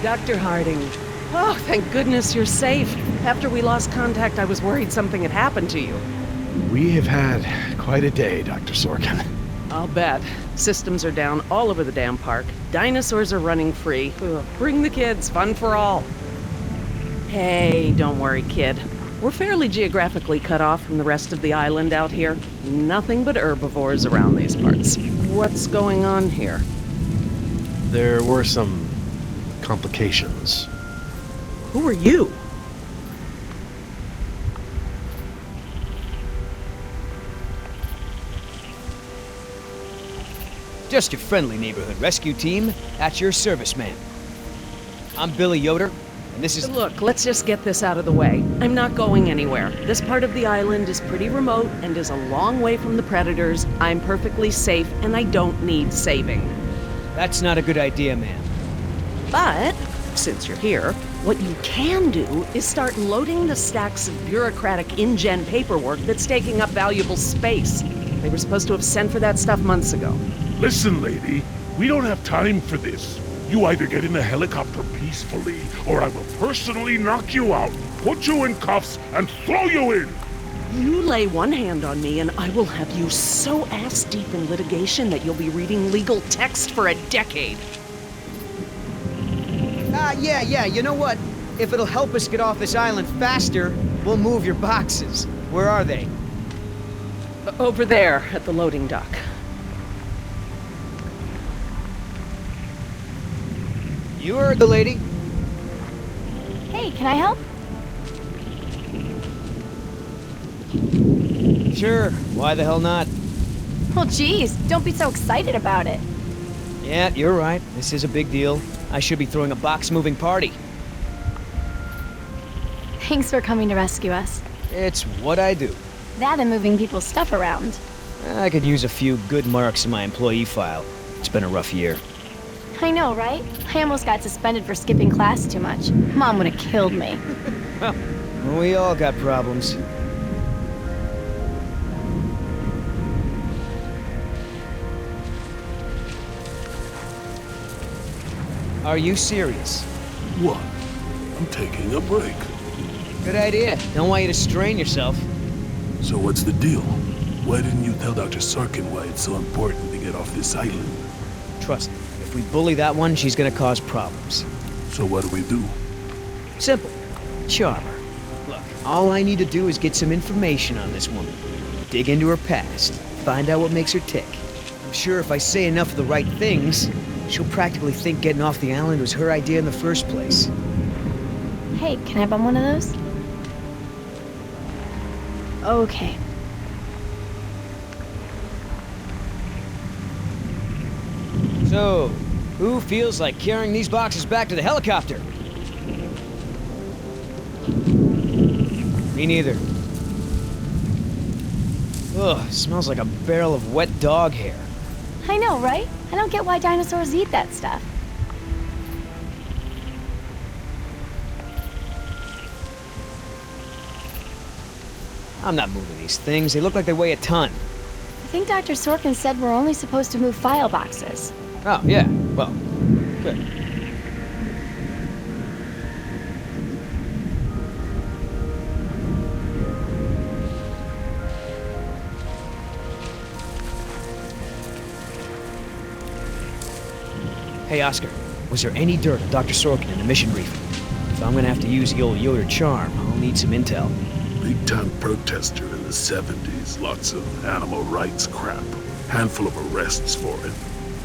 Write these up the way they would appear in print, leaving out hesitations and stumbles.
Dr. Harding. Oh, thank goodness you're safe. After we lost contact, I was worried something had happened to you. We have had quite a day, Dr. Sorkin. I'll bet. Systems are down all over the damn park. Dinosaurs are running free. Ugh, bring the kids, fun for all. Hey, don't worry, kid. We're fairly geographically cut off from the rest of the island out here. Nothing but herbivores around these parts. What's going on here? There were some complications. Who are you? Just your friendly neighborhood rescue team. At your service, ma'am. I'm Billy Yoder, and this is... Look, let's just get this out of the way. I'm not going anywhere. This part of the island is pretty remote and is a long way from the predators. I'm perfectly safe, and I don't need saving. That's not a good idea, ma'am. But, since you're here, what you can do is start loading the stacks of bureaucratic InGen paperwork that's taking up valuable space. They were supposed to have sent for that stuff months ago. Listen, lady, we don't have time for this. You either get in the helicopter peacefully, or I will personally knock you out, put you in cuffs, and throw you in! You lay one hand on me and I will have you so ass-deep in litigation that you'll be reading legal text for a decade. Yeah, you know what? If it'll help us get off this island faster, we'll move your boxes. Where are they? Over there, at the loading dock. You heard the lady. Hey, can I help? Sure, why the hell not? Well, geez, don't be so excited about it. Yeah, you're right. This is a big deal. I should be throwing a box-moving party. Thanks for coming to rescue us. It's what I do. That and moving people's stuff around. I could use a few good marks in my employee file. It's been a rough year. I know, right? I almost got suspended for skipping class too much. Mom would have killed me. Well, we all got problems. Are you serious? What? I'm taking a break. Good idea. Don't want you to strain yourself. So what's the deal? Why didn't you tell Dr. Sorkin why it's so important to get off this island? Trust me, if we bully that one, she's gonna cause problems. So what do we do? Simple. Charm her. Look, all I need to do is get some information on this woman. Dig into her past. Find out what makes her tick. I'm sure if I say enough of the right things, she'll practically think getting off the island was her idea in the first place. Hey, can I bum one of those? Okay. So, who feels like carrying these boxes back to the helicopter? Me neither. Ugh, smells like a barrel of wet dog hair. I know, right? I don't get why dinosaurs eat that stuff. I'm not moving these things. They look like they weigh a ton. I think Dr. Sorkin said we're only supposed to move file boxes. Oh, yeah. Well, good. Hey, Oscar. Was there any dirt on Dr. Sorkin in the mission briefing? If I'm gonna have to use the old Yoder charm, I'll need some intel. Big-time protester in the 70s. Lots of animal rights crap. Handful of arrests for it.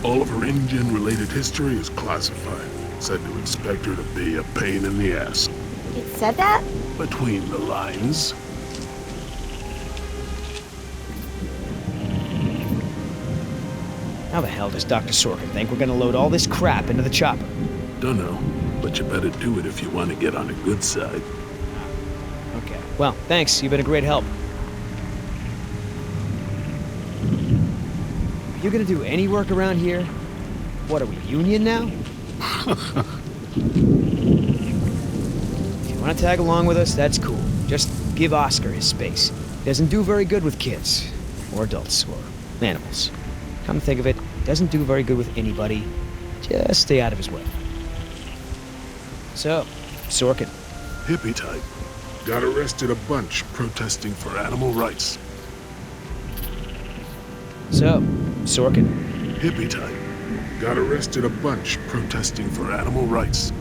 All of her InGen-related history is classified. Said to expect her to be a pain in the ass. It said that? Between the lines. How the hell does Dr. Sorkin think we're gonna load all this crap into the chopper? Dunno. but you better do it if you want to get on the good side. Okay. Well, thanks. You've been a great help. Are you gonna do any work around here? What, are we union now? If you want to tag along with us, that's cool. Just give Oscar his space. He doesn't do very good with kids. Or adults. Or animals. Come to think of it, doesn't do very good with anybody. Just stay out of his way. So, Sorkin. Hippie type. Got arrested a bunch protesting for animal rights. So, Sorkin. Hippie type. Got arrested a bunch protesting for animal rights.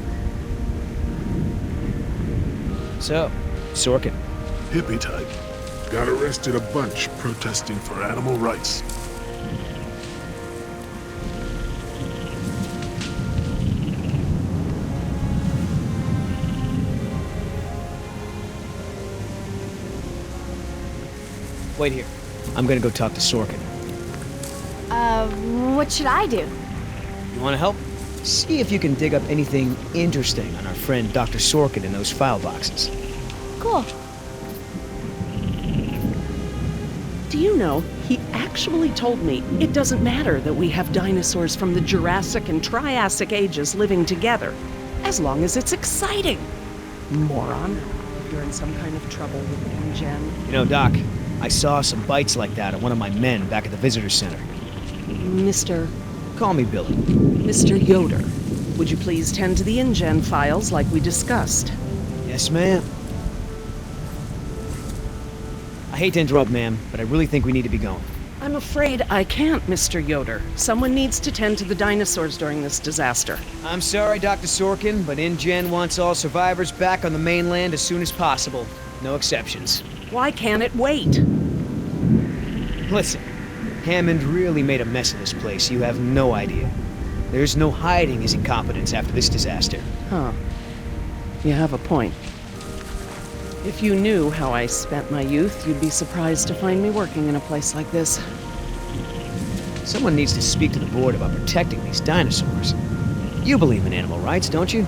So, Sorkin. Hippie type. Got arrested a bunch protesting for animal rights. Wait here. I'm gonna go talk to Sorkin. What should I do? You wanna help? See if you can dig up anything interesting on our friend Dr. Sorkin in those file boxes. Cool. Do you know, he actually told me it doesn't matter that we have dinosaurs from the Jurassic and Triassic ages living together, as long as it's exciting. Moron. If you're in some kind of trouble with InGen. You know, Doc, I saw some bites like that on one of my men back at the visitor center. Mr. Call me Billy. Mr. Yoder, would you please tend to the InGen files like we discussed? Yes, ma'am. I hate to interrupt, ma'am, but I really think we need to be going. I'm afraid I can't, Mr. Yoder. Someone needs to tend to the dinosaurs during this disaster. I'm sorry, Dr. Sorkin, but InGen wants all survivors back on the mainland as soon as possible. No exceptions. Why can't it wait? Listen, Hammond really made a mess of this place. You have no idea. There's no hiding his incompetence after this disaster. Huh. You have a point. If you knew how I spent my youth, you'd be surprised to find me working in a place like this. Someone needs to speak to the board about protecting these dinosaurs. You believe in animal rights, don't you?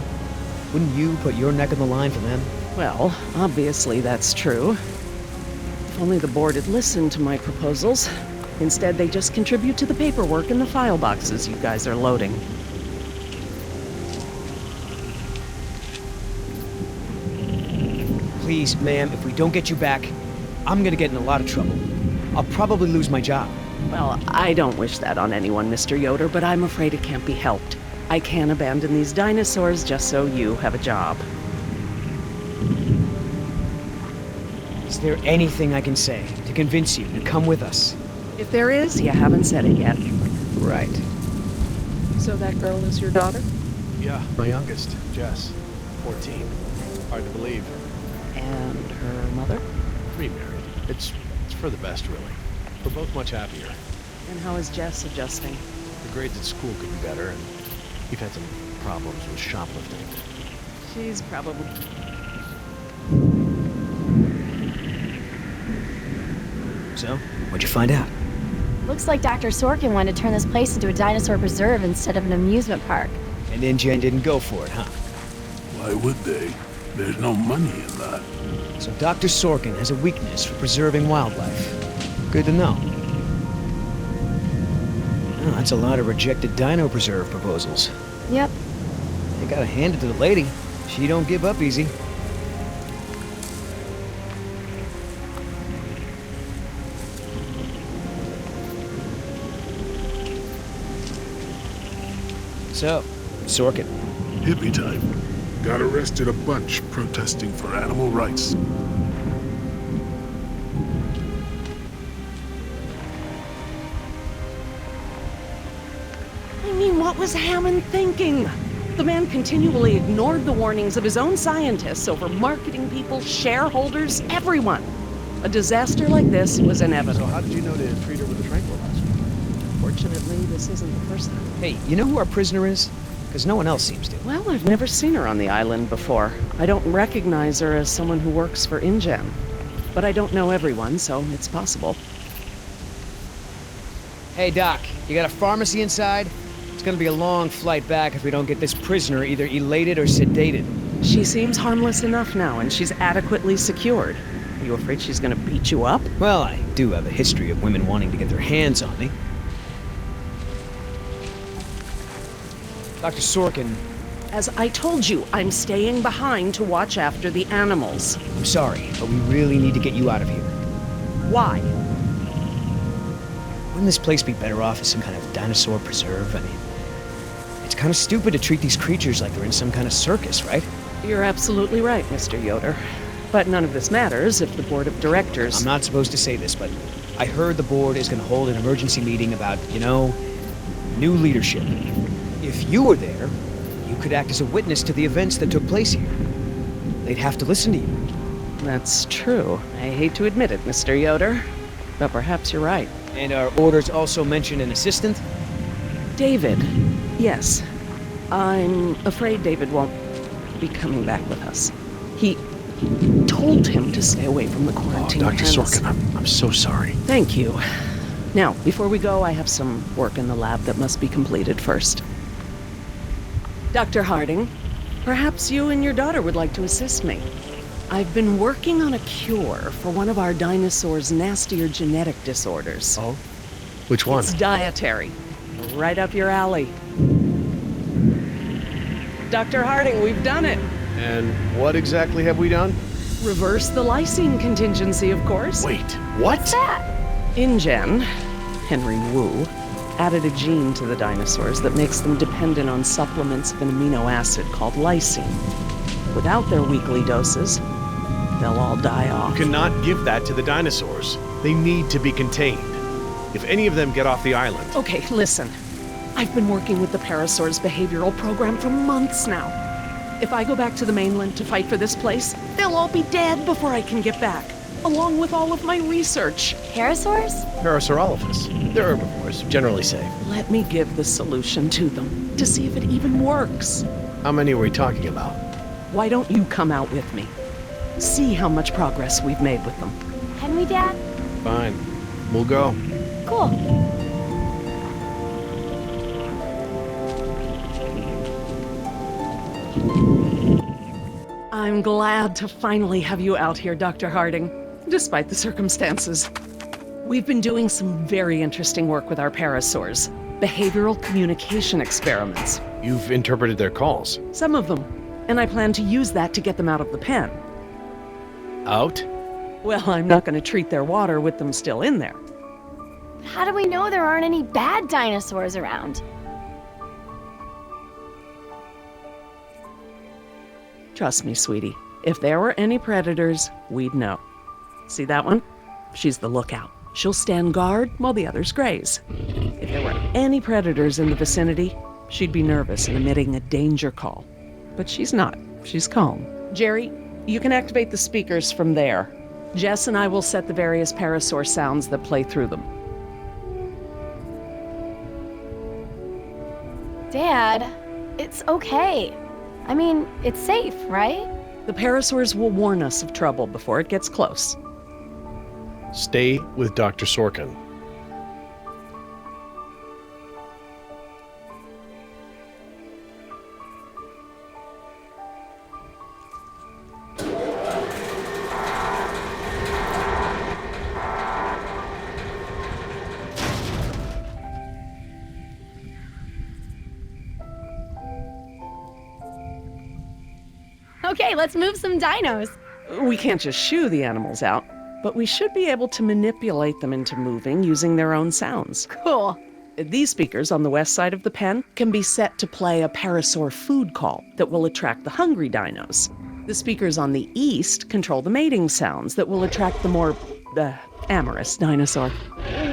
Wouldn't you put your neck on the line for them? Well, obviously that's true. If only the board had listened to my proposals. Instead, they just contribute to the paperwork in the file boxes you guys are loading. Please, ma'am, if we don't get you back, I'm gonna get in a lot of trouble. I'll probably lose my job. Well, I don't wish that on anyone, Mr. Yoder, but I'm afraid it can't be helped. I can't abandon these dinosaurs just so you have a job. Is there anything I can say to convince you to come with us? If there is, you haven't said it yet. Right. So that girl is your daughter? Yeah, my youngest, Jess. 14. Hard to believe. And her mother? Remarried. It's for the best, really. We're both much happier. And how is Jess adjusting? The grades at school could be better, and we've had some problems with shoplifting. She's probably... So, what'd you find out? Looks like Dr. Sorkin wanted to turn this place into a dinosaur preserve instead of an amusement park. And InGen didn't go for it, huh? Why would they? There's no money in that. So Dr. Sorkin has a weakness for preserving wildlife. Good to know. Oh, that's a lot of rejected dino preserve proposals. Yep. You gotta hand it to the lady. She don't give up easy. So, Sorkin. Hippie type. Got arrested a bunch protesting for animal rights. I mean, what was Hammond thinking? The man continually ignored the warnings of his own scientists over marketing people, shareholders, everyone. A disaster like this was So inevitable. how did you know to treat her with a tranquilizer? Fortunately, this isn't the first time. Hey, you know who our prisoner is? Because no one else seems to. Well, I've never seen her on the island before. I don't recognize her as someone who works for InGen. But I don't know everyone, so it's possible. Hey, Doc, you got a pharmacy inside? It's gonna be a long flight back if we don't get this prisoner either elated or sedated. She seems harmless enough now, and she's adequately secured. Are you afraid she's gonna beat you up? Well, I do have a history of women wanting to get their hands on me. Dr. Sorkin, As I told you, I'm staying behind to watch after the animals. I'm sorry, but we really need to get you out of here. Why? Wouldn't this place be better off as some kind of dinosaur preserve? I mean, it's kind of stupid to treat these creatures like they're in some kind of circus, right? You're absolutely right, Mr. Yoder. But none of this matters if the board of directors... I'm not supposed to say this, but I heard the board is going to hold an emergency meeting about, new leadership. If you were there, you could act as a witness to the events that took place here. They'd have to listen to you. That's true. I hate to admit it, Mr. Yoder. But perhaps you're right. And our orders also mention an assistant? David. Yes. I'm afraid David won't be coming back with us. He told him to stay away from the quarantine. Dr. Sorkin, I'm so sorry. Thank you. Now, before we go, I have some work in the lab that must be completed first. Dr. Harding, perhaps you and your daughter would like to assist me. I've been working on a cure for one of our dinosaurs' nastier genetic disorders. Oh? Which one? It's dietary. Right up your alley. Dr. Harding, we've done it. And what exactly have we done? Reverse the lysine contingency, of course. Wait, what? What's that? InGen, Henry Wu, added a gene to the dinosaurs that makes them dependent on supplements of an amino acid called lysine. Without their weekly doses, they'll all die off. You cannot give that to the dinosaurs. They need to be contained. If any of them get off the island... Okay, listen. I've been working with the Parasaur's behavioral program for months now. If I go back to the mainland to fight for this place, they'll all be dead before I can get back, along with all of my research. Parasaurs? Parasaurolophus. They're herbivores, generally safe. Let me give the solution to them, to see if it even works. How many are we talking about? Why don't you come out with me? See how much progress we've made with them. Can we, Dad? Fine. We'll go. Cool. I'm glad to finally have you out here, Dr. Harding, despite the circumstances. We've been doing some very interesting work with our parasaurs. Behavioral communication experiments. You've interpreted their calls. Some of them. And I plan to use that to get them out of the pen. Out? Well, I'm not going to treat their water with them still in there. How do we know there aren't any bad dinosaurs around? Trust me, sweetie. If there were any predators, we'd know. See that one? She's the lookout. She'll stand guard while the others graze. If there were any predators in the vicinity, she'd be nervous and emitting a danger call. But she's not. She's calm. Jerry, you can activate the speakers from there. Jess and I will set the various parasaur sounds that play through them. Dad, it's okay. I mean, it's safe, right? The parasaurs will warn us of trouble before it gets close. Stay with Dr. Sorkin. Okay, let's move some dinos. We can't just shoo the animals out, but we should be able to manipulate them into moving using their own sounds. Cool. These speakers on the west side of the pen can be set to play a parasaur food call that will attract the hungry dinos. The speakers on the east control the mating sounds that will attract the more, amorous dinosaur.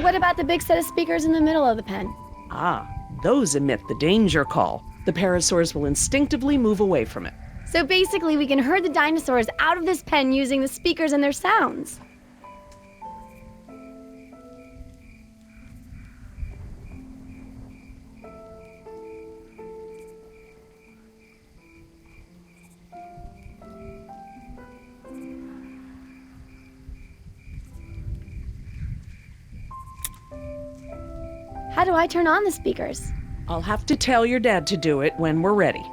What about the big set of speakers in the middle of the pen? Ah, those emit the danger call. The parasaurs will instinctively move away from it. So basically, we can herd the dinosaurs out of this pen using the speakers and their sounds. How do I turn on the speakers? I'll have to tell your dad to do it when we're ready.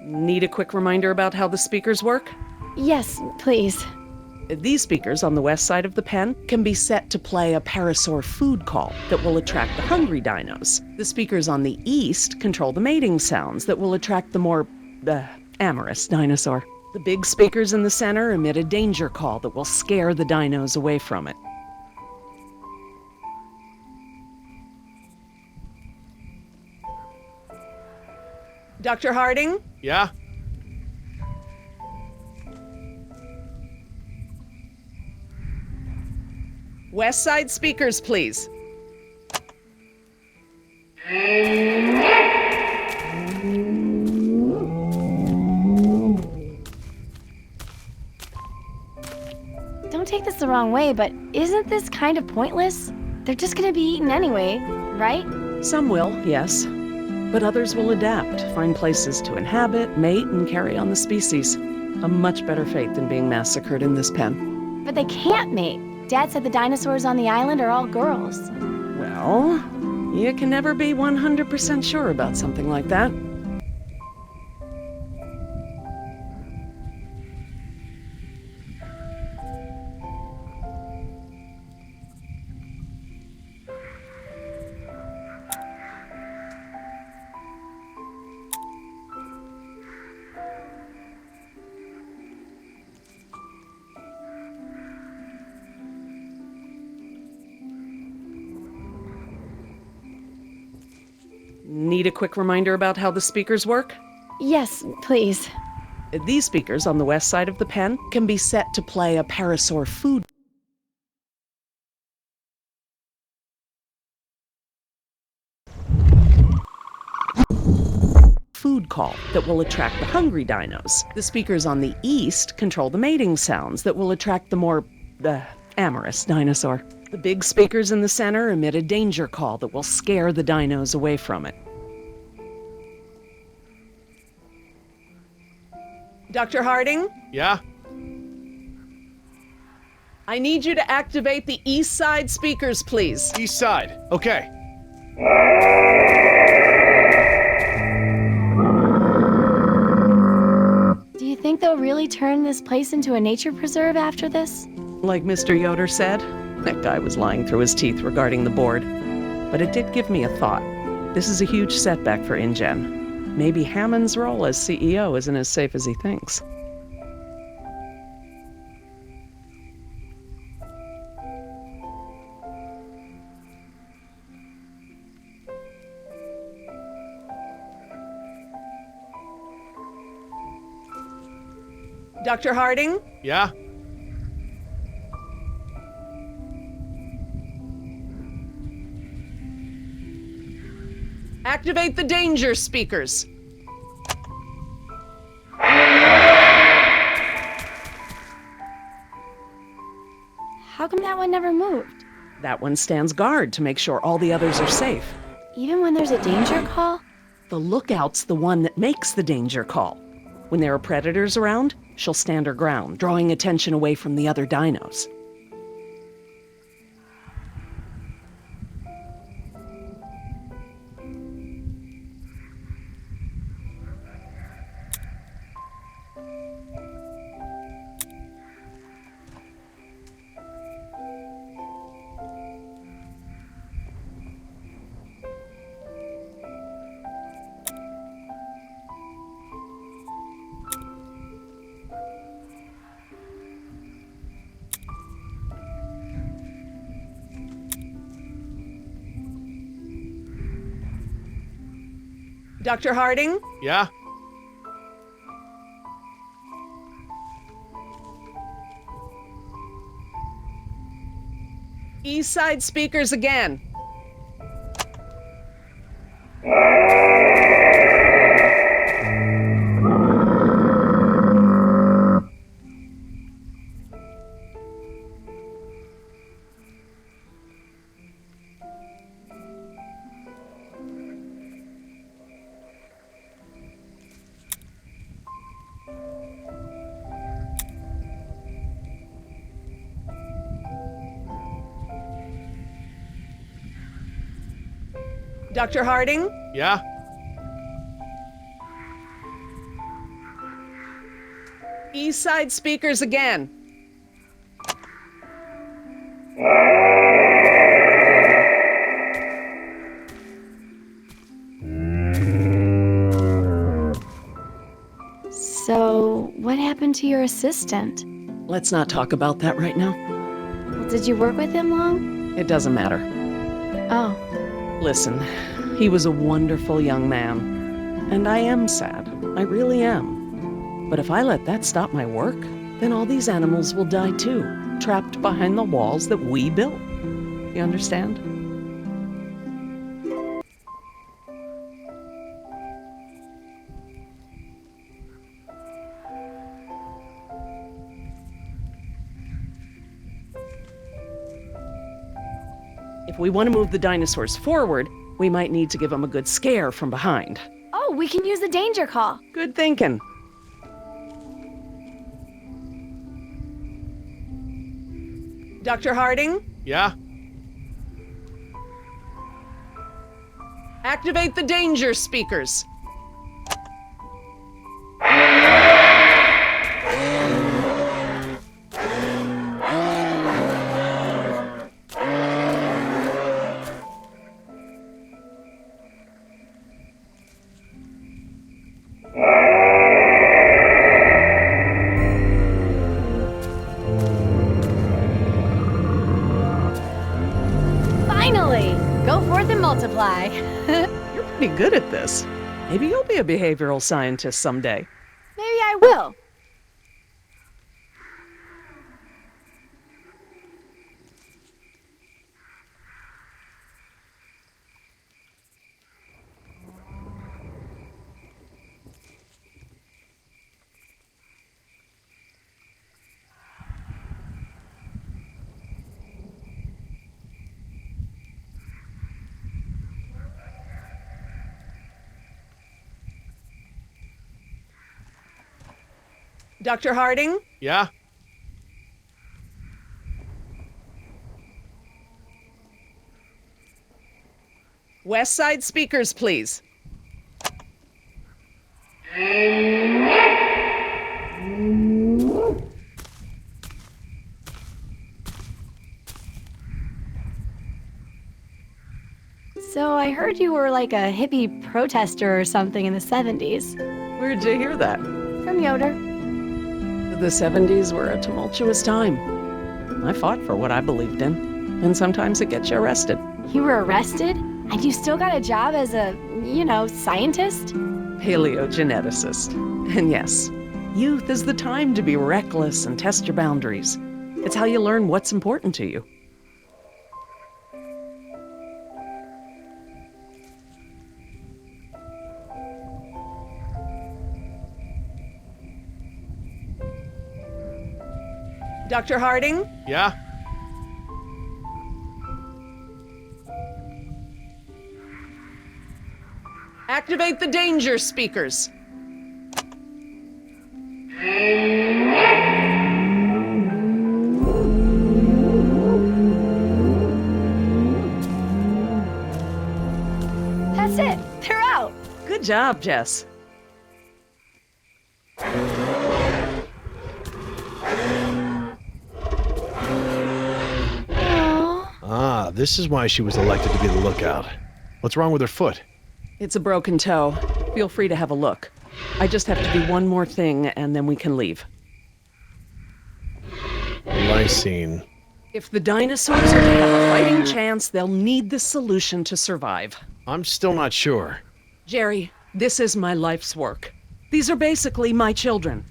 Need a quick reminder about how the speakers work? Yes, please. These speakers on the west side of the pen can be set to play a parasaur food call that will attract the hungry dinos. The speakers on the east control the mating sounds that will attract the more, amorous dinosaur. The big speakers in the center emit a danger call that will scare the dinos away from it. Dr. Harding? Yeah? West side speakers, please. Don't take this the wrong way, but isn't this kind of pointless? They're just gonna be eaten anyway, right? Some will, yes. But others will adapt, find places to inhabit, mate, and carry on the species. A much better fate than being massacred in this pen. But they can't mate. Dad said the dinosaurs on the island are all girls. Well, you can never be 100% sure about something like that. Need a quick reminder about how the speakers work? Yes, please. These speakers on the west side of the pen can be set to play a parasaur food call that will attract the hungry dinos. The speakers on the east control the mating sounds that will attract the more, amorous dinosaur. The big speakers in the center emit a danger call that will scare the dinos away from it. Dr. Harding? Yeah? I need you to activate the east side speakers, please. East side. Okay. Do you think they'll really turn this place into a nature preserve after this? Like Mr. Yoder said, that guy was lying through his teeth regarding the board. But it did give me a thought. This is a huge setback for InGen. Maybe Hammond's role as CEO isn't as safe as he thinks. Dr. Harding? Yeah? Activate the danger speakers. How come that one never moved? That one stands guard to make sure all the others are safe. Even when there's a danger call? The lookout's the one that makes the danger call. When there are predators around, she'll stand her ground, drawing attention away from the other dinos. Dr. Harding? Yeah? East Side speakers again. Dr. Harding? Yeah? East Side speakers again. So, what happened to your assistant? Let's not talk about that right now. Did you work with him long? It doesn't matter. Oh, Listen, he was a wonderful young man. And I am sad. I really am. But if I let that stop my work, then all these animals will die too, trapped behind the walls that we built. You understand? If we want to move the dinosaurs forward, we might need to give them a good scare from behind. oh, we can use the danger call. Good thinking. Dr. Harding, Yeah? activate the danger speakers. Finally! Go forth and multiply. You're pretty good at this. Maybe you'll be a behavioral scientist someday. Maybe I will. Dr. Harding, Yeah? West Side speakers, please. So I heard you were like a hippie protester or something in the 70s. Where'd you hear that? From Yoder. The 70s were a tumultuous time. I fought for what I believed in, and sometimes it gets you arrested. You were arrested? And you still got a job as a, scientist? Paleogeneticist. And yes, youth is the time to be reckless and test your boundaries. It's how you learn what's important to you. Dr. Harding, Yeah? activate the danger speakers. That's it. They're out. Good job, Jess. Aw. Ah, this is why she was elected to be the lookout. What's wrong with her foot? It's a broken toe. Feel free to have a look. I just have to do one more thing, and then we can leave. Lysine. If the dinosaurs are to have a fighting chance, they'll need this solution to survive. I'm still not sure. Jerry, This is my life's work. These are basically my children.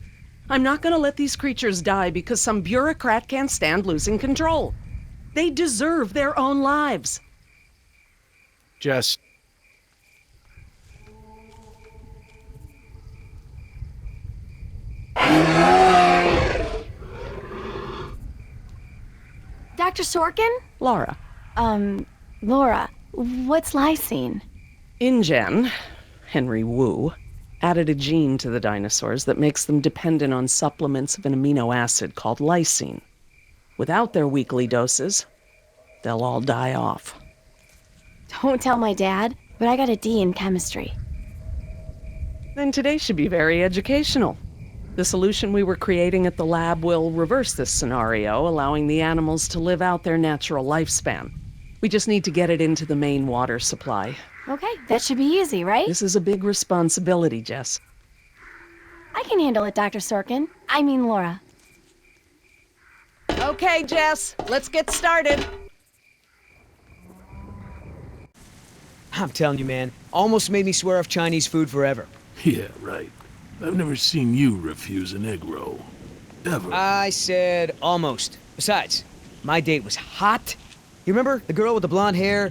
I'm not gonna let these creatures die because some bureaucrat can't stand losing control. They deserve their own lives. Jess, Dr. Sorkin? Laura. Laura, what's lysine? InGen, Henry Wu, added a gene to the dinosaurs that makes them dependent on supplements of an amino acid called lysine. Without their weekly doses, they'll all die off. Don't tell my dad, but I got a D in chemistry. Then today should be very educational. The solution we were creating at the lab will reverse this scenario, allowing the animals to live out their natural lifespan. We just need to get it into the main water supply. Okay, that should be easy, right? This is a big responsibility, Jess. I can handle it, Dr. Sorkin. I mean Laura. Okay, Jess, let's get started. I'm telling you, man, almost made me swear off Chinese food forever. Yeah, right. I've never seen you refuse an egg roll. Ever. I said almost. Besides, my date was hot. You remember the girl with the blonde hair,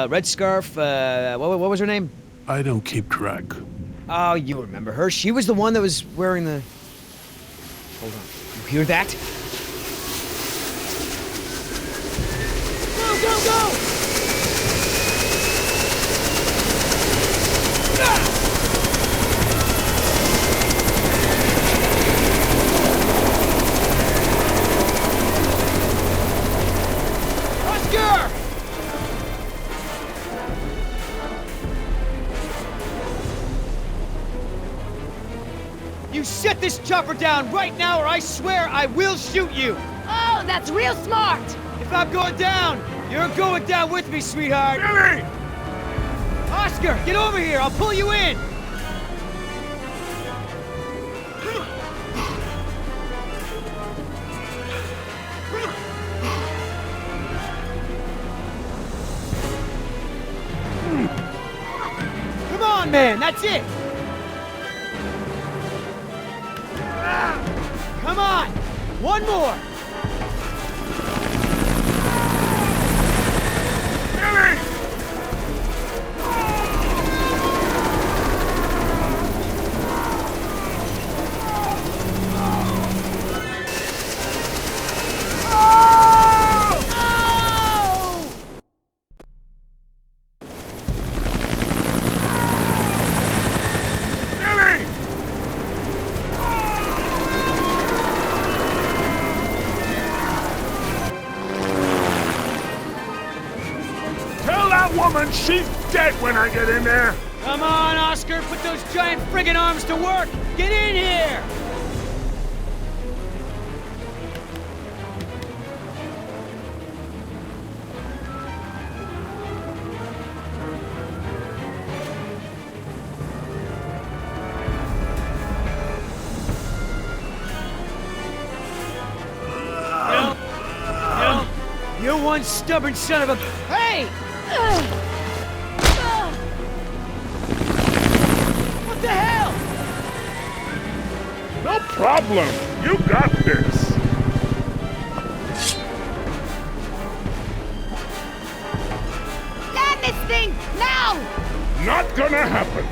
red scarf, what was her name? I don't keep track. Oh, you remember her. She was the one that was wearing the... Hold on. You hear that? Go, go, go! Oscar! You set this chopper down right now or I swear I will shoot you! Oh, that's real smart! If I'm going down, you're going down with me, sweetheart! Billy! Oscar, get over here! I'll pull you in! Come on, man! That's it! Come on! One more! Billy! Billy! Tell that woman she's dead when I get in there! Come on, Oscar! Put those giant friggin' arms to work! Get in here! No! You're one stubborn son of a... Hey! What the hell? No problem! You got this! Land this thing, now! Not gonna happen!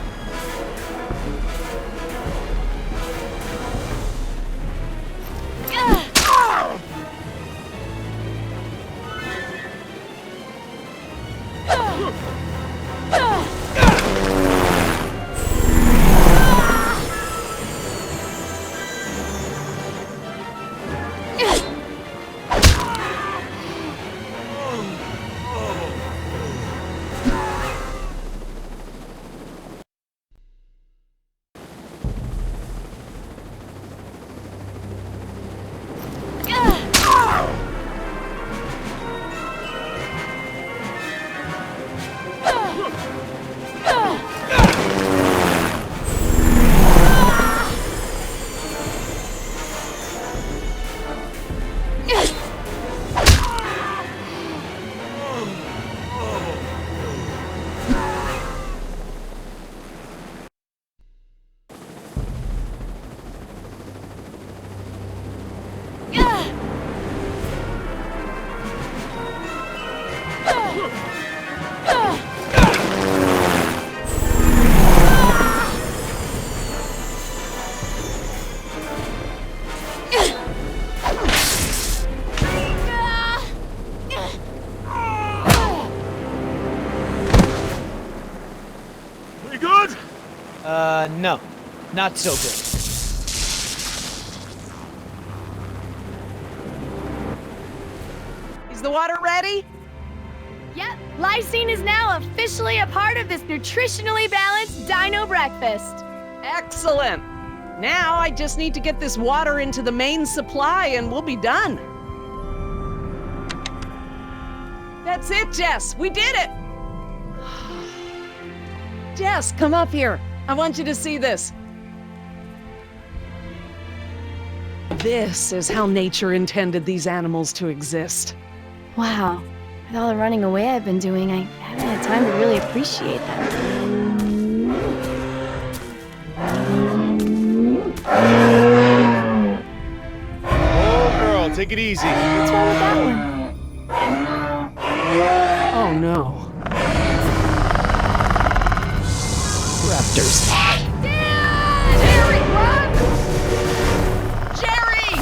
You good? No. Not so good. Is the water ready? Yep, lysine is now officially a part of this nutritionally balanced dino breakfast. Excellent. Now I just need to get this water into the main supply and we'll be done. That's it, Jess. We did it. Jess, come up here. I want you to see this. This is how nature intended these animals to exist. Wow, with all the running away I've been doing, I haven't had time to really appreciate them. Oh, girl, take it easy. What's wrong with that one? Oh no. Raptors. Jerry, run! Jerry!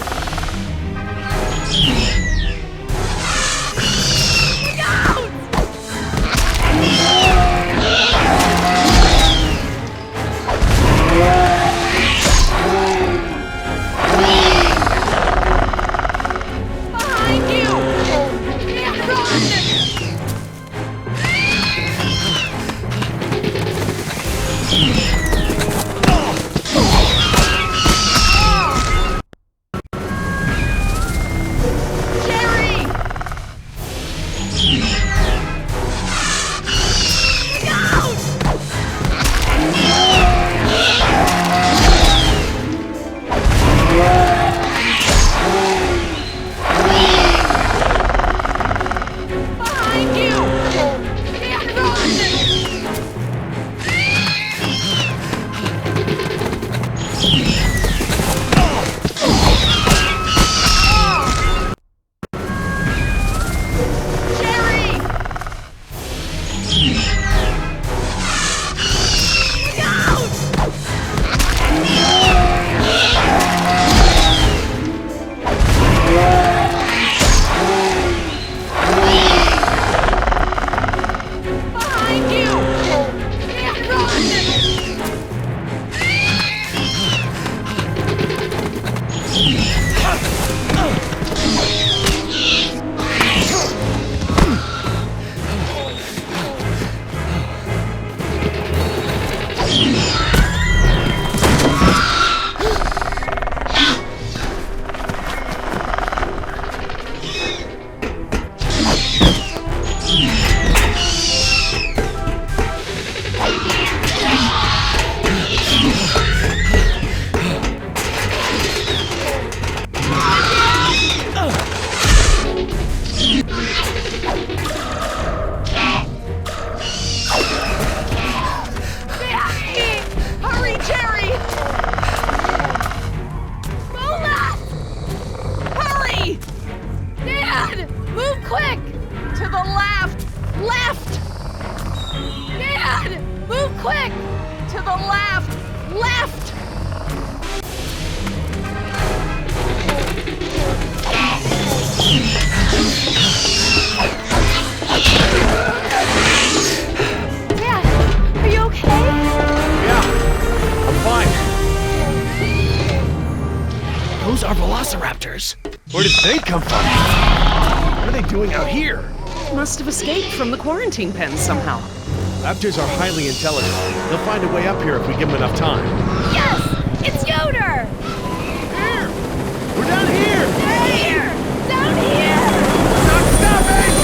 Behind you! Jerry! Behind you! Jerry! Behind you! Hurry, Jerry! Mola! Hurry! Dad! Move quick! To the left! Left! Dad! Move quick! To the left! Left! Dad, are you okay? Yeah, I'm fine. Those are velociraptors. Where did they come from? What are they doing out here? Must have escaped from the quarantine pen somehow. Raptors are highly intelligent. They'll find a way up here if we give them enough time. Yes! It's Yoder! Here! We're down here! Down here! Down here! Not stopping!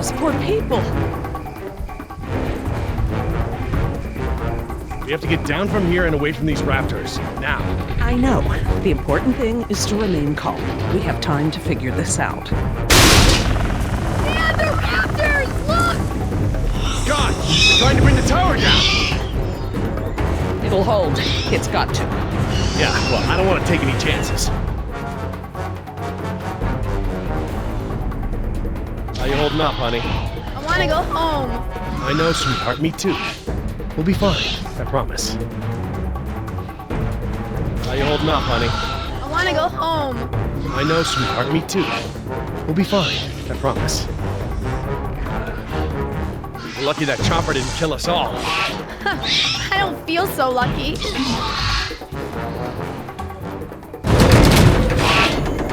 Those poor people. We have to get down from here and away from these raptors. Now. I know. The important thing is to remain calm. We have time to figure this out. Dad, they're raptors! Look! God! They're trying to bring the tower down! It'll hold. It's got to. Yeah, well, I don't want to take any chances. How you holding up, honey? I want to go home. I know, sweetheart. Me too. We'll be fine. I promise. How you holding up, honey? I want to go home. I know, sweetheart. Me too. We'll be fine. I promise. We're lucky that chopper didn't kill us all. I don't feel so lucky.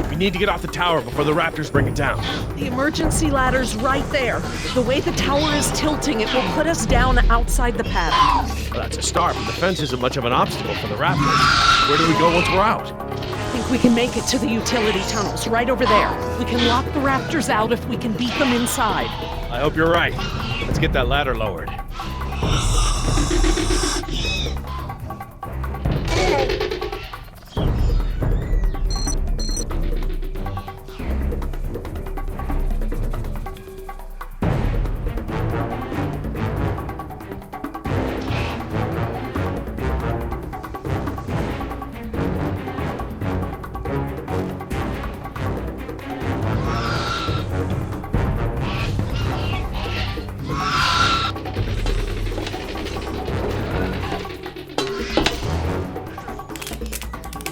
We need to get off the tower before the raptors bring it down. The emergency ladder's right there. The way the tower is tilting, it will put us down outside the paddock. Well, that's a start, but the fence isn't much of an obstacle for the raptors. Where do we go once we're out? I think we can make it to the utility tunnels, right over there. We can lock the raptors out if we can beat them inside. I hope you're right. Let's get that ladder lowered.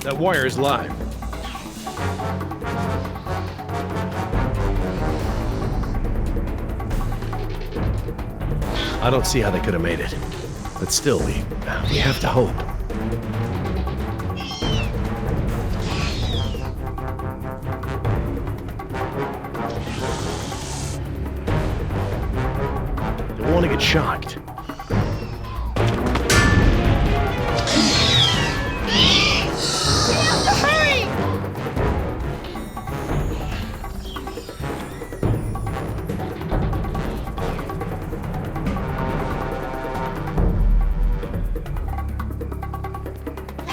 That wire is live. I don't see how they could have made it. But still, we have to hope. Don't want to get shocked. Hurry!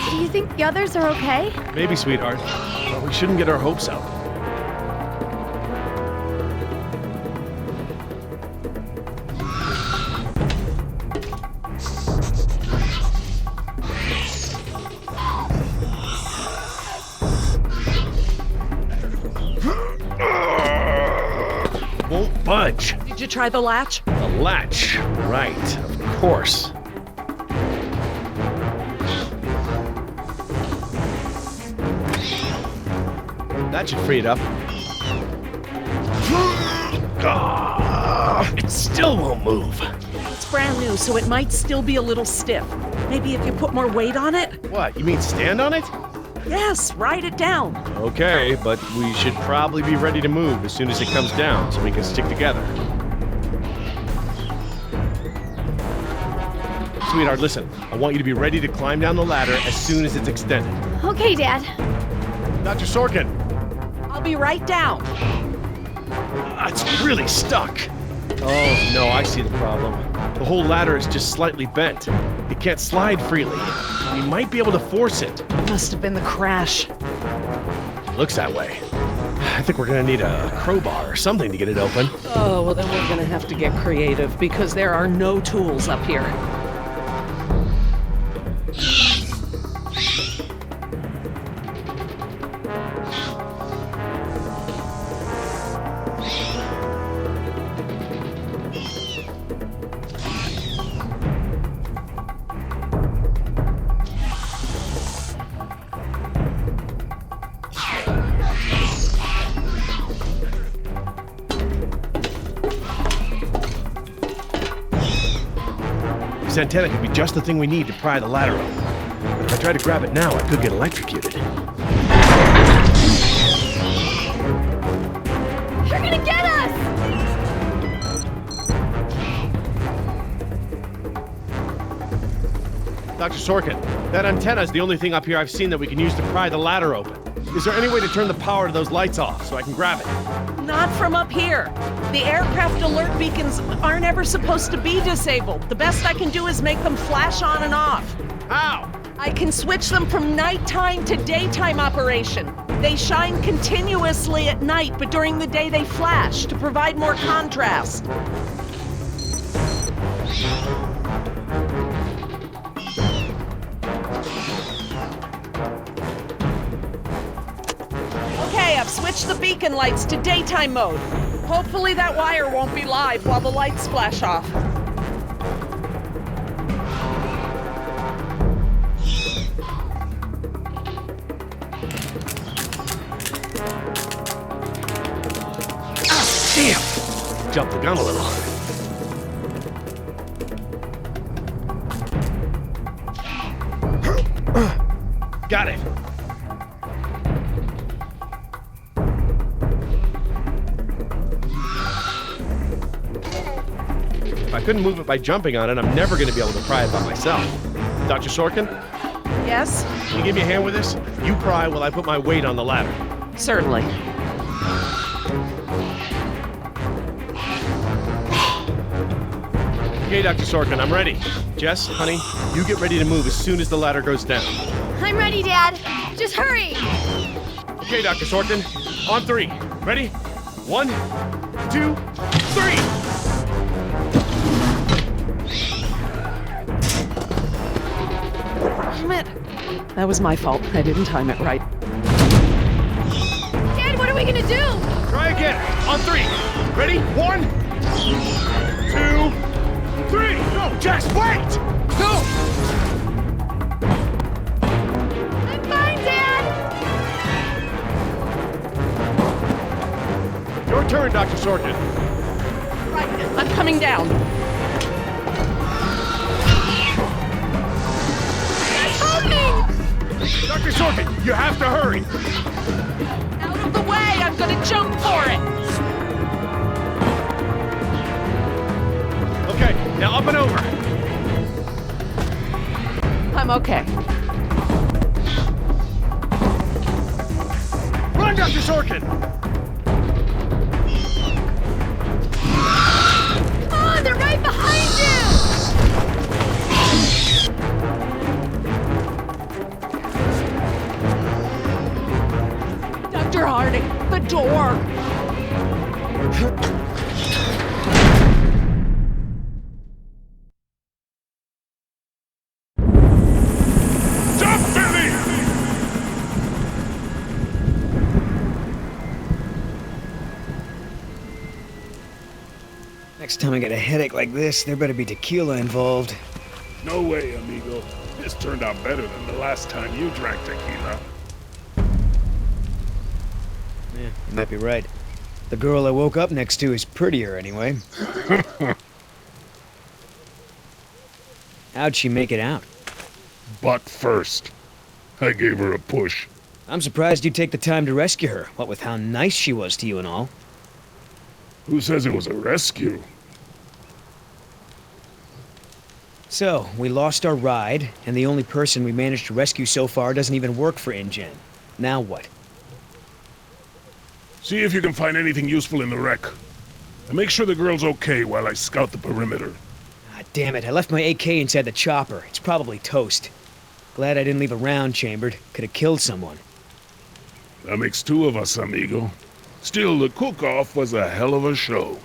Do you think the others are okay? Maybe, sweetheart. But we shouldn't get our hopes up. Won't budge. Did you try the latch? The latch. Right, of course. That should free it up. It still won't move. It's brand new, so it might still be a little stiff. Maybe if you put more weight on it? What, you mean stand on it? Yes, write it down. Okay, but we should probably be ready to move as soon as it comes down so we can stick together. Sweetheart, listen. I want you to be ready to climb down the ladder as soon as it's extended. Okay, Dad. Dr. Sorkin! I'll be right down. It's really stuck. Oh, no, I see the problem. The whole ladder is just slightly bent. It can't slide freely. We might be able to force it. Must have been the crash. Looks that way. I think we're gonna need a crowbar or something to get it open. Oh, well then we're gonna have to get creative because there are no tools up here. This antenna could be just the thing we need to pry the ladder open. But if I try to grab it now, I could get electrocuted. You're gonna get us! Dr. Sorkin, that antenna is the only thing up here I've seen that we can use to pry the ladder open. Is there any way to turn the power to those lights off so I can grab it? Not from up here. The aircraft alert beacons aren't ever supposed to be disabled. The best I can do is make them flash on and off. How? I can switch them from nighttime to daytime operation. They shine continuously at night, but during the day they flash to provide more contrast. Okay, I've switched the beacon lights to daytime mode. Hopefully that wire won't be live while the lights flash off. Damn! Jumped the gun a little. Got it. If I couldn't move it by jumping on it, I'm never going to be able to pry it by myself. Dr. Sorkin, Yes? can you give me a hand with this? You pry while I put my weight on the ladder. Certainly. Okay, Dr. Sorkin, I'm ready. Jess, honey, you get ready to move as soon as the ladder goes down. I'm ready, Dad. Just hurry. Okay, Dr. Sorkin, on 3. Ready? 1, 2, 3! Damn it. That was my fault. I didn't time it right. Dad, what are we gonna do? Try again, on 3. Ready? 1, 2, 3! No, Jess, wait! No! I'm fine, Dad. Your turn, Dr. Sorkin. Right, I'm coming down. Dr. Sorkin, you have to hurry! Out of the way! I'm gonna jump for it! Okay, now up and over. I'm okay. Run, Dr. Sorkin! Come on, they're right behind you. Dr. Harding, the door! Stop, Billy! Next time I get a headache like this, there better be tequila involved. No way, amigo. This turned out better than the last time you drank tequila. Yeah, you might be right. The girl I woke up next to is prettier anyway. How'd she make it out? Butt first. I gave her a push. I'm surprised you'd take the time to rescue her, what with how nice she was to you and all. Who says it was a rescue? So, we lost our ride, and the only person we managed to rescue so far doesn't even work for InGen. Now what? See if you can find anything useful in the wreck. And make sure the girl's okay while I scout the perimeter. Ah, damn it, I left my AK inside the chopper. It's probably toast. Glad I didn't leave a round chambered. Could have killed someone. That makes 2 of us, amigo. Still, the cook-off was a hell of a show.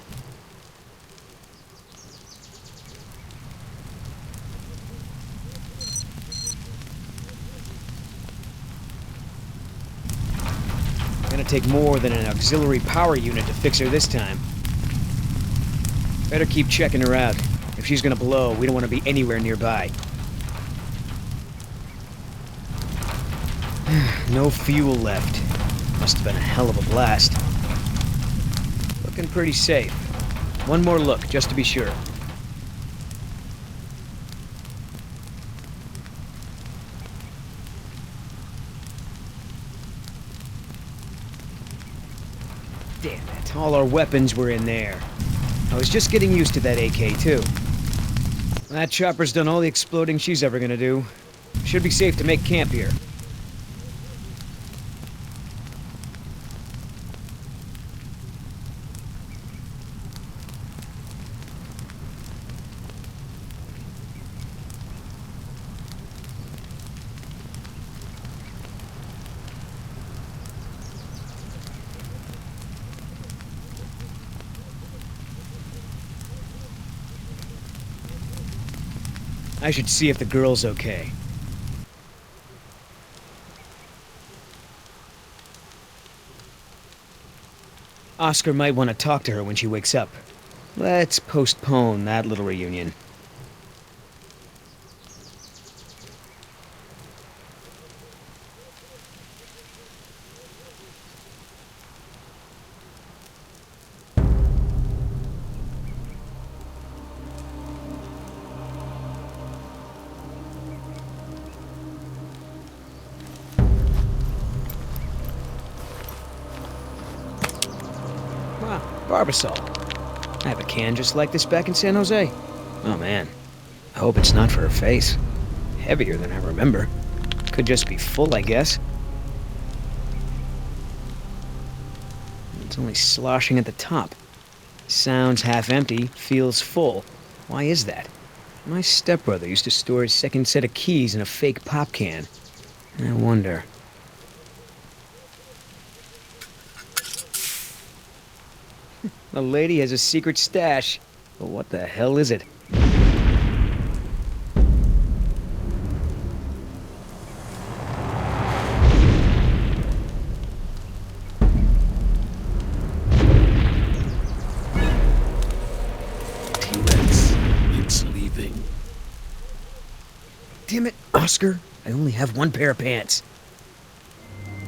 Gonna take more than an auxiliary power unit to fix her this time. Better keep checking her out. If she's gonna blow, we don't want to be anywhere nearby. No fuel left. Must have been a hell of a blast. Looking pretty safe. One more look, just to be sure. Damn it, all our weapons were in there. I was just getting used to that AK, too. That chopper's done all the exploding she's ever gonna do. Should be safe to make camp here. I should see if the girl's okay. Oscar might want to talk to her when she wakes up. Let's postpone that little reunion. Barbasol. I have a can just like this back in San Jose. Oh man. I hope it's not for her face. Heavier than I remember. Could just be full, I guess. It's only sloshing at the top. Sounds half empty, feels full. Why is that? My stepbrother used to store his second set of keys in a fake pop can. I wonder. The lady has a secret stash. But what the hell is it? It's leaving. Damn it, Oscar. I only have one pair of pants.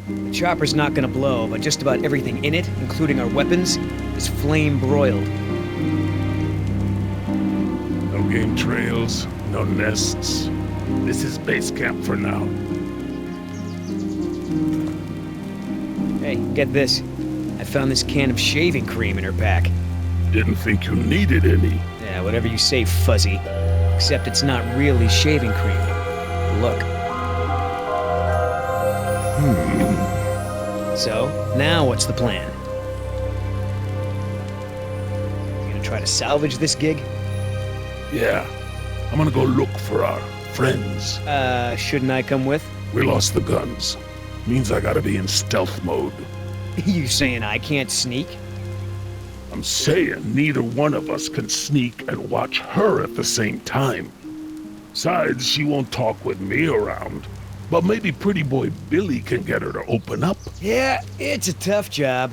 The chopper's not gonna blow, but just about everything in it, including our weapons, is flame broiled. No game trails, no nests. This is base camp for now. Hey, get this. I found this can of shaving cream in her pack. Didn't think you needed any. Yeah, whatever you say, Fuzzy. Except it's not really shaving cream. Look. So, now what's the plan? You gonna try to salvage this gig? Yeah. I'm gonna go look for our friends. Shouldn't I come with? We lost the guns. Means I gotta be in stealth mode. You saying I can't sneak? I'm saying neither one of us can sneak and watch her at the same time. Besides, she won't talk with me around. But maybe pretty boy Billy can get her to open up. Yeah, it's a tough job.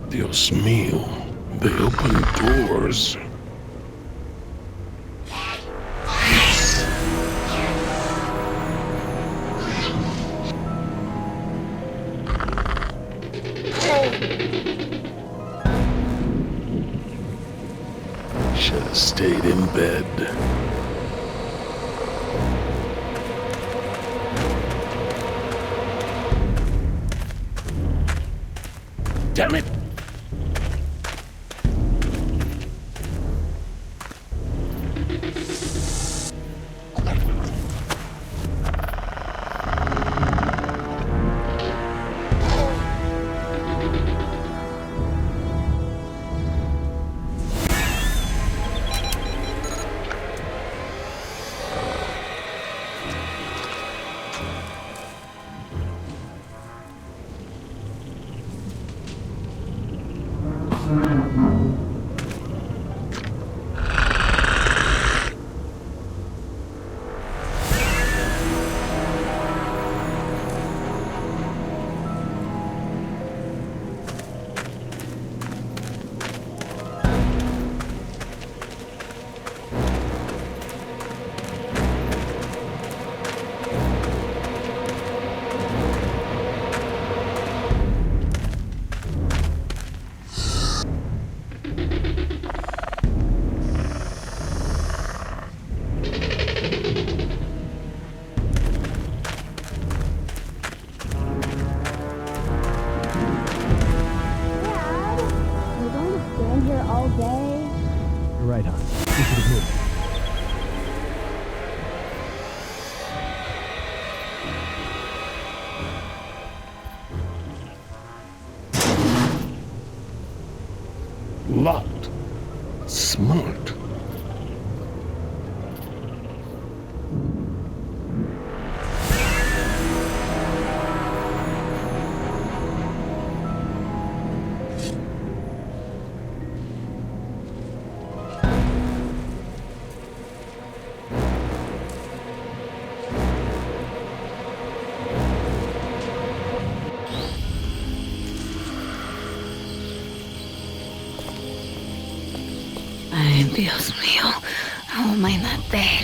Dios mío, they open doors. Should have stayed in bed. Damn it! Right on. We should have moved. Locked. Smart. Ay, Dios mío. How am I not dead?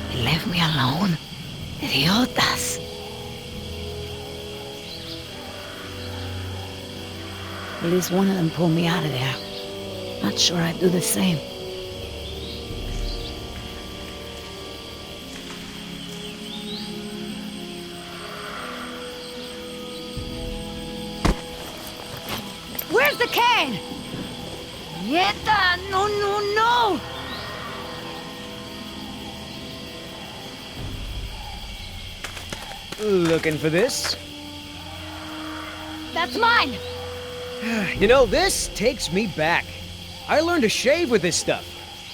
They left me alone. Idiotas. At least one of them pulled me out of there. Not sure I'd do the same. Where's the can? Nieta! No, no, no! Looking for this? That's mine! You know, this takes me back. I learned to shave with this stuff.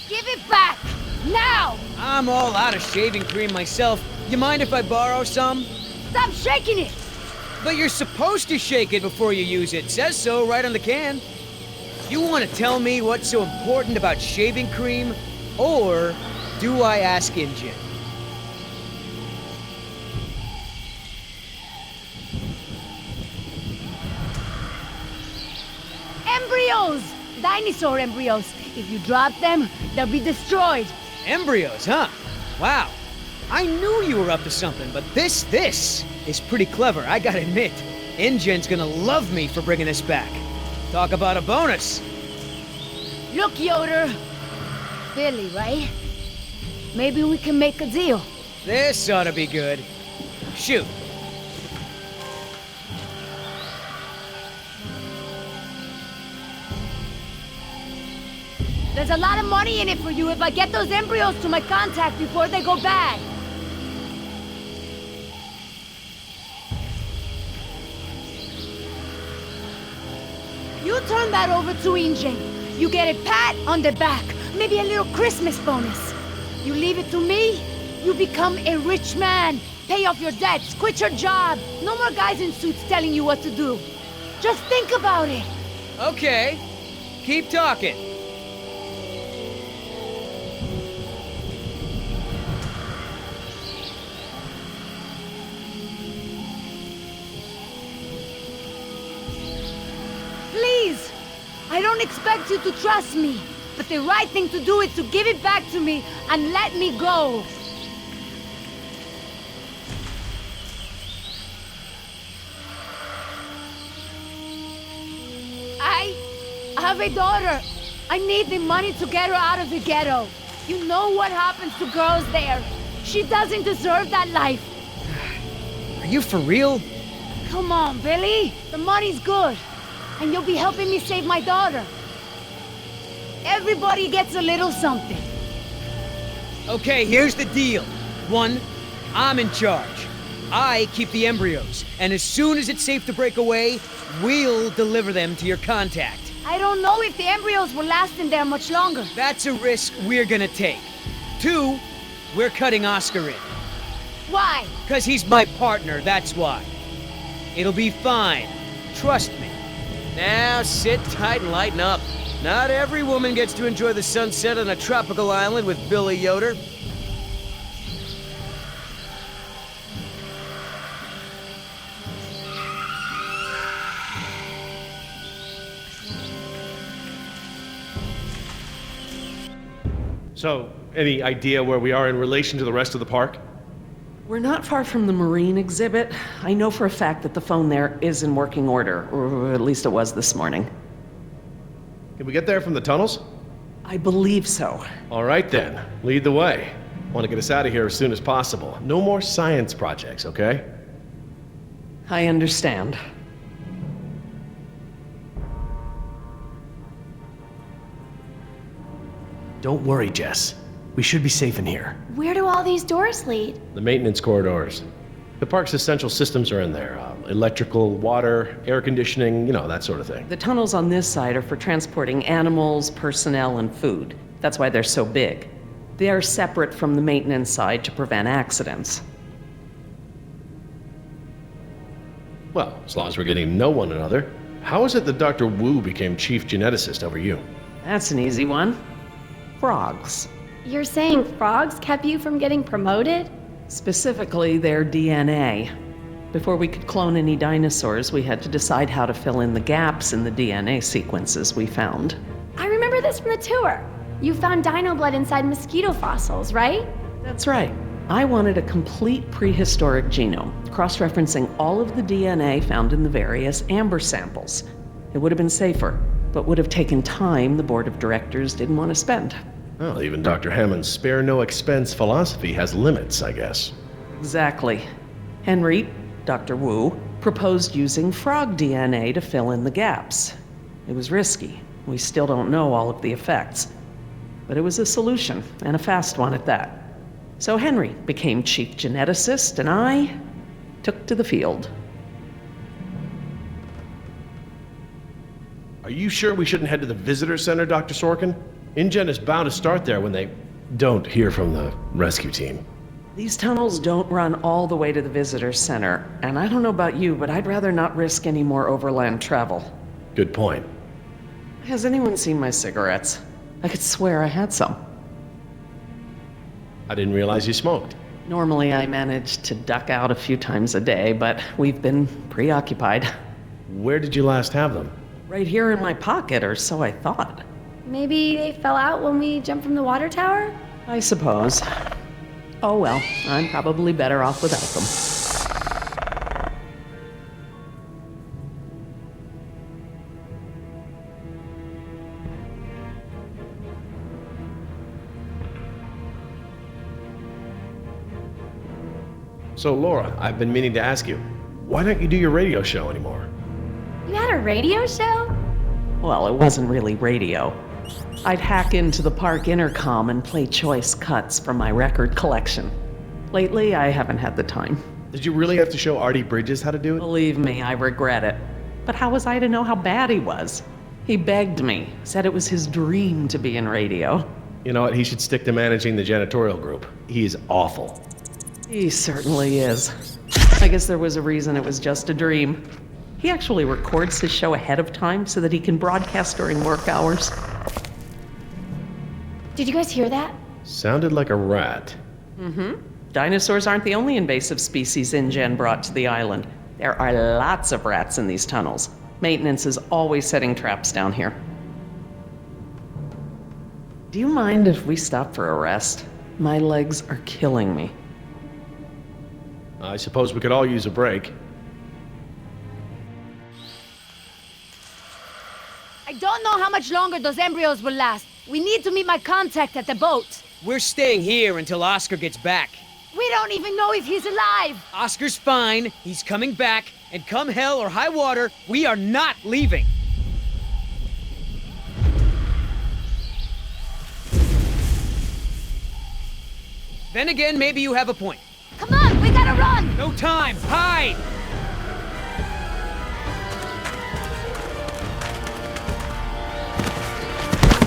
Give it back! Now! I'm all out of shaving cream myself. You mind if I borrow some? Stop shaking it! But you're supposed to shake it before you use it. Says so right on the can. You want to tell me what's so important about shaving cream? Or do I ask Injun? Embryos! Dinosaur embryos. If you drop them, they'll be destroyed. Embryos, huh? Wow. I knew you were up to something, but this is pretty clever, I gotta admit. Injun's gonna love me for bringing this back. Talk about a bonus. Look, Yoder. Billy, right? Maybe we can make a deal. This ought to be good. Shoot. There's a lot of money in it for you if I get those embryos to my contact before they go bad. You turn that over to Injun. You get a pat on the back, maybe a little Christmas bonus. You leave it to me, you become a rich man. Pay off your debts, quit your job. No more guys in suits telling you what to do. Just think about it. Okay. Keep talking. Please! I don't expect you to trust me, but the right thing to do is to give it back to me and let me go. I have a daughter. I need the money to get her out of the ghetto. You know what happens to girls there. She doesn't deserve that life. Are you for real? Come on, Billy. The money's good. And you'll be helping me save my daughter. Everybody gets a little something. Okay, here's the deal. 1, I'm in charge. I keep the embryos, and as soon as it's safe to break away, we'll deliver them to your contact. I don't know if the embryos will last in there much longer. That's a risk we're gonna take. 2, we're cutting Oscar in. Why? 'Cause he's my partner, that's why. It'll be fine. Trust me. Now sit tight and lighten up. Not every woman gets to enjoy the sunset on a tropical island with Billy Yoder. So, any idea where we are in relation to the rest of the park? We're not far from the marine exhibit. I know for a fact that the phone there is in working order, or at least it was this morning. Can we get there from the tunnels? I believe so. All right then, lead the way. Want to get us out of here as soon as possible. No more science projects, okay? I understand. Don't worry, Jess. We should be safe in here. Where do all these doors lead? The maintenance corridors. The park's essential systems are in there. Electrical, water, air conditioning, that sort of thing. The tunnels on this side are for transporting animals, personnel, and food. That's why they're so big. They are separate from the maintenance side to prevent accidents. Well, as long as we're getting to know one another. How is it that Dr. Wu became chief geneticist over you? That's an easy one. Frogs. You're saying frogs kept you from getting promoted? Specifically, their DNA. Before we could clone any dinosaurs, we had to decide how to fill in the gaps in the DNA sequences we found. I remember this from the tour. You found dino blood inside mosquito fossils, right? That's right. I wanted a complete prehistoric genome, cross-referencing all of the DNA found in the various amber samples. It would have been safer, but would have taken time the board of directors didn't want to spend. Well, even Dr. Hammond's spare no expense philosophy has limits, I guess. Exactly. Henry, Dr. Wu, proposed using frog DNA to fill in the gaps. It was risky. We still don't know all of the effects. But it was a solution, and a fast one at that. So Henry became chief geneticist, and I took to the field. Are you sure we shouldn't head to the visitor center, Dr. Sorkin? InGen is bound to start there when they don't hear from the rescue team. These tunnels don't run all the way to the visitor center, and I don't know about you, but I'd rather not risk any more overland travel. Good point. Has anyone seen my cigarettes? I could swear I had some. I didn't realize you smoked. Normally I manage to duck out a few times a day, but we've been preoccupied. Where did you last have them? Right here in my pocket, or so I thought. Maybe they fell out when we jumped from the water tower? I suppose. Oh well, I'm probably better off without them. So, Laura, I've been meaning to ask you, why don't you do your radio show anymore? You had a radio show? Well, it wasn't really radio. I'd hack into the park intercom and play choice cuts from my record collection. Lately, I haven't had the time. Did you really have to show Artie Bridges how to do it? Believe me, I regret it. But how was I to know how bad he was? He begged me, said it was his dream to be in radio. You know what, he should stick to managing the janitorial group. He is awful. He certainly is. I guess there was a reason it was just a dream. He actually records his show ahead of time so that he can broadcast during work hours. Did you guys hear that? Sounded like a rat. Dinosaurs aren't the only invasive species InGen brought to the island. There are lots of rats in these tunnels. Maintenance is always setting traps down here. Do you mind if we stop for a rest? My legs are killing me. I suppose we could all use a break. I don't know how much longer those embryos will last. We need to meet my contact at the boat. We're staying here until Oscar gets back. We don't even know if he's alive. Oscar's fine, he's coming back, and come hell or high water, we are not leaving. Then again, maybe you have a point. Come on, we gotta run. No time, hide!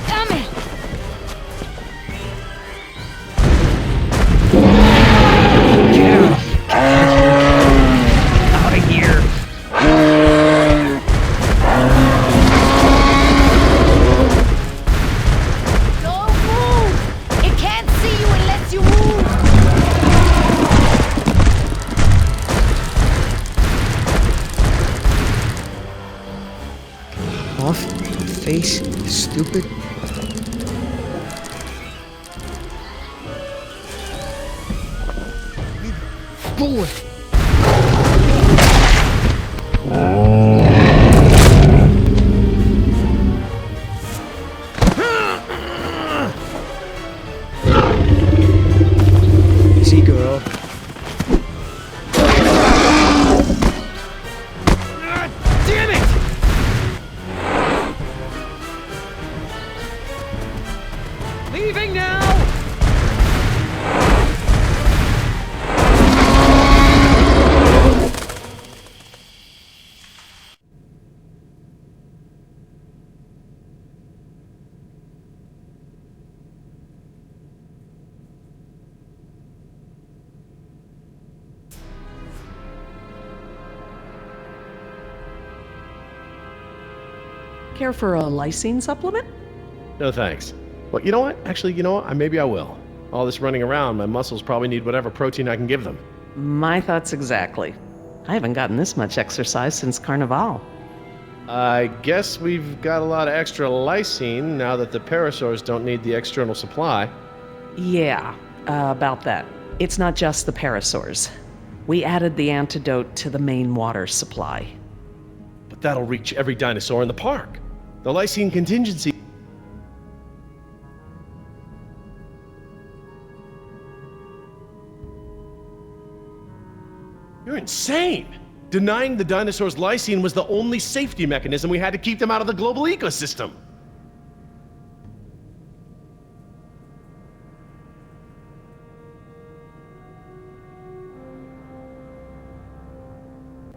Damn it. Out of here! Don't move. It can't see you unless you move. Off, face, stupid. Boy! Easy, girl. Damn it! Leaving now! Care for a lysine supplement? No thanks. Well, you know what? Actually, you know what? Maybe I will. All this running around, my muscles probably need whatever protein I can give them. My thoughts exactly. I haven't gotten this much exercise since Carnival. I guess we've got a lot of extra lysine now that the parasaurs don't need the external supply. Yeah, about that. It's not just the parasaurs. We added the antidote to the main water supply. But that'll reach every dinosaur in the park. The lysine contingency... You're insane! Denying the dinosaurs lysine was the only safety mechanism we had to keep them out of the global ecosystem.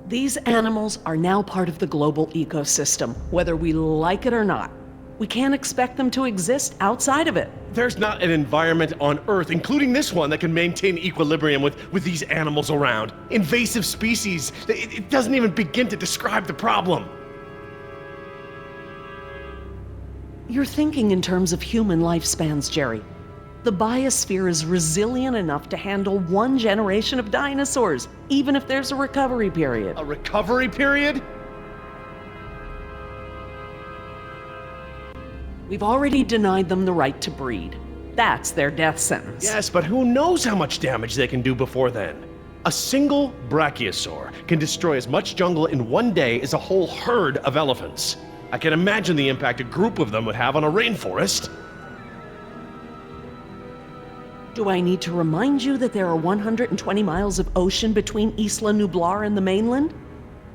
These animals are now part of the global ecosystem, whether we like it or not. We can't expect them to exist outside of it. There's not an environment on Earth, including this one, that can maintain equilibrium with these animals around. Invasive species. It doesn't even begin to describe the problem. You're thinking in terms of human lifespans, Jerry. The biosphere is resilient enough to handle one generation of dinosaurs, even if there's a recovery period. A recovery period? We've already denied them the right to breed. That's their death sentence. Yes, but who knows how much damage they can do before then? A single brachiosaur can destroy as much jungle in one day as a whole herd of elephants. I can imagine the impact a group of them would have on a rainforest. Do I need to remind you that there are 120 miles of ocean between Isla Nublar and the mainland?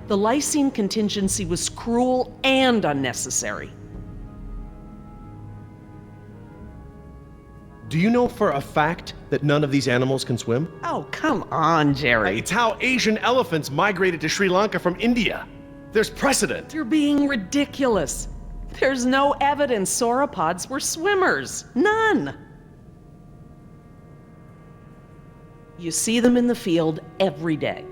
The lysine contingency was cruel and unnecessary. Do you know for a fact that none of these animals can swim? Oh, come on, Jerry. It's how Asian elephants migrated to Sri Lanka from India. There's precedent. You're being ridiculous. There's no evidence sauropods were swimmers. None. You see them in the field every day.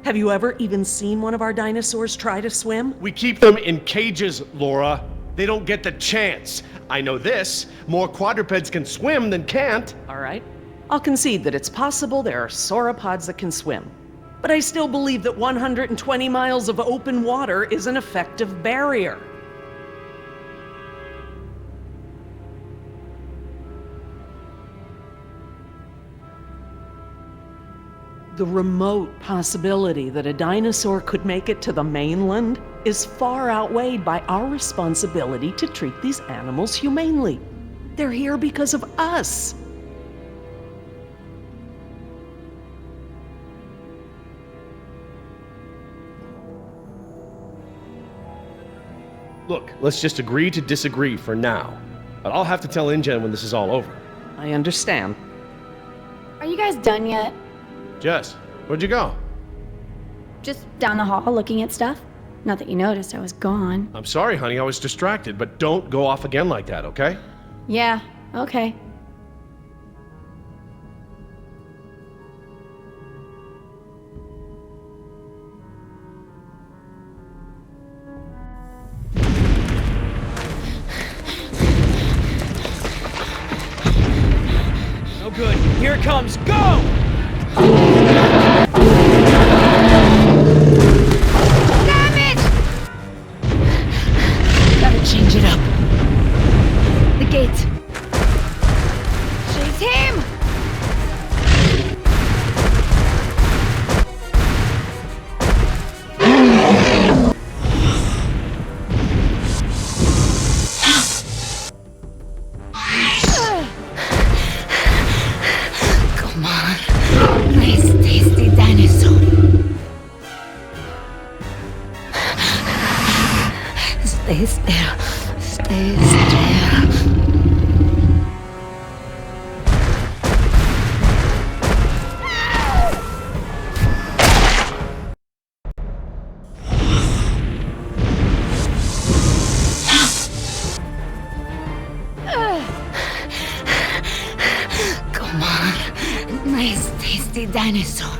Have you ever even seen one of our dinosaurs try to swim? We keep them in cages, Laura. They don't get the chance. I know this. More quadrupeds can swim than can't. All right. I'll concede that it's possible there are sauropods that can swim. But I still believe that 120 miles of open water is an effective barrier. The remote possibility that a dinosaur could make it to the mainland is far outweighed by our responsibility to treat these animals humanely. They're here because of us. Look, let's just agree to disagree for now. But I'll have to tell InGen when this is all over. I understand. Are you guys done yet? Jess, where'd you go? Just down the hall looking at stuff? Not that you noticed I was gone. I'm sorry, honey, I was distracted, but don't go off again like that, okay? Yeah, okay. No good. Here it comes. Go! Damn it! Gotta change it up. The gate. Chase him! Come on. Nice, tasty dinosaur. Stay still. Stay still. Come on. Nice, tasty dinosaur.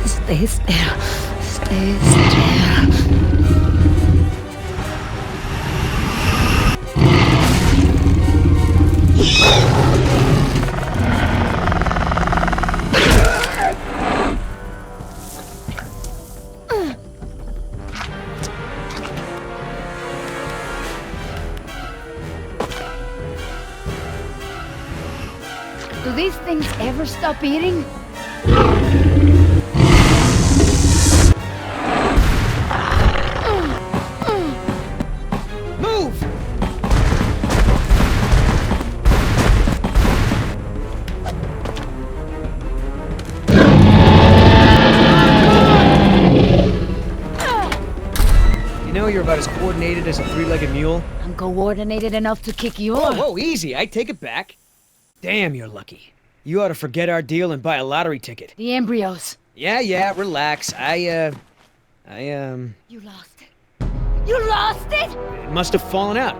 Stay still. is there? Do these things ever stop eating? Move! You know you're about as coordinated as a three-legged mule? I'm coordinated enough to kick you Whoa, off. whoa, easy. I take it back. Damn, you're lucky. You ought to forget our deal and buy a lottery ticket. The embryos. Yeah, relax. You lost it. You lost it? It must have fallen out.